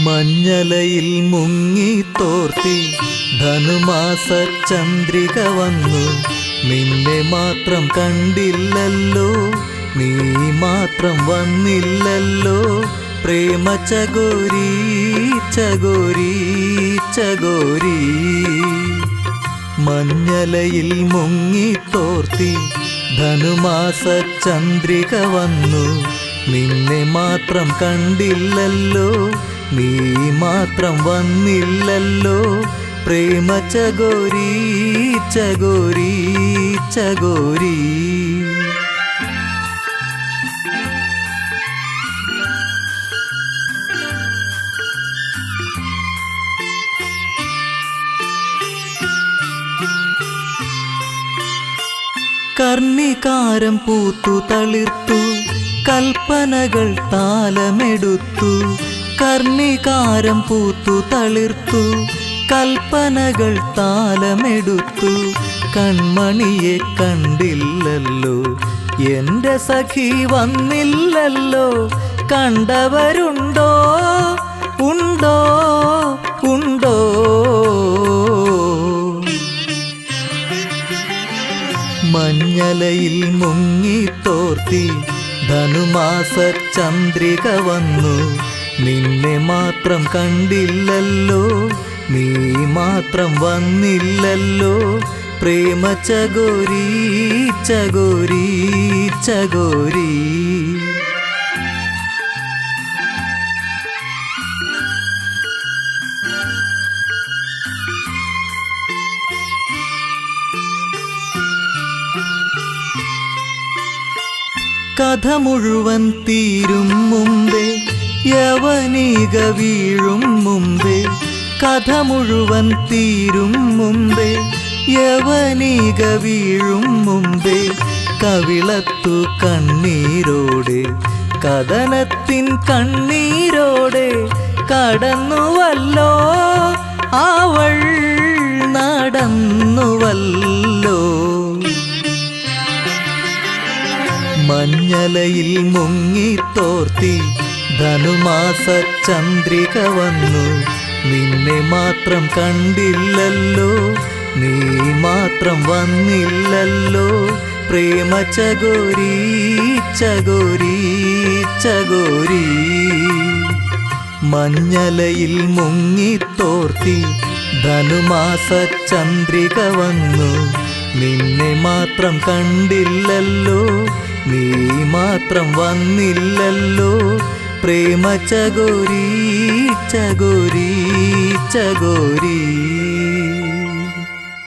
മഞ്ഞലയിൽ മുങ്ങി തോർത്തി ധനുമാസ ചന്ദ്രിക വന്നു. നിന്നെ മാത്രം കണ്ടില്ലല്ലോ, നീ മാത്രം വന്നില്ലല്ലോ. പ്രേമ ചകോരി ചകോരി ചകോരി. മഞ്ഞലയിൽ മുങ്ങി തോർത്തി ധനുമാസ ചന്ദ്രിക വന്നു. നിന്നെ മാത്രം കണ്ടില്ലല്ലോ, നീ മാത്രം വന്നില്ലല്ലോ. പ്രേമ ചകോരി ചകോരി ചകോരി. കർണികാരം പൂത്തു തളിർത്തു, കൽപ്പനകൾ താലമെടുത്തു. കർണികാരം പൂത്തു തളിർത്തു, കൽപ്പനകൾ താലമെടുത്തു. കൺമണിയെ കണ്ടില്ലല്ലോ, എൻ്റെ സഖി വന്നില്ലല്ലോ. കണ്ടവരുണ്ടോ ഉണ്ടോ ഉണ്ടോ? മഞ്ഞലയിൽ മുങ്ങി തോർത്തി ധനുമാസ ചന്ദ്രിക വന്നു. നിന്നെ മാത്രം കണ്ടില്ലല്ലോ, നീ മാത്രം വന്നില്ലല്ലോ. പ്രേമ ചകോരി ചകോരി ചകോരി. കഥ മുഴുവൻ തീരും മുമ്പേ, യവനിക വീഴും മുമ്പേ. കഥ മുഴുവൻ തീരും മുമ്പേ, യവനിക വീഴും മുമ്പേ. കവിളത്തു കണ്ണീരോടെ, കഥനത്തിൻ കണ്ണീരോടെ കടന്നുവല്ലോ അവൾ, നടന്നുവല്ലോ. മഞ്ഞലയിൽ മുങ്ങി തോർത്തി ധനുമാസ ചന്ദ്രിക വന്നു. നിന്നെ മാത്രം കണ്ടില്ലല്ലോ, നീ മാത്രം വന്നില്ലല്ലോ. പ്രേമ ചകോരി ചകോരി ചകോരി. മഞ്ഞലയിൽ മുങ്ങി തോർത്തി ധനുമാസ ചന്ദ്രിക വന്നു. നിന്നെ മാത്രം കണ്ടില്ലല്ലോ, നീ മാത്രം വന്നില്ലല്ലോ. പ്രേമ ചകോരി ചകോരി ചകോരി.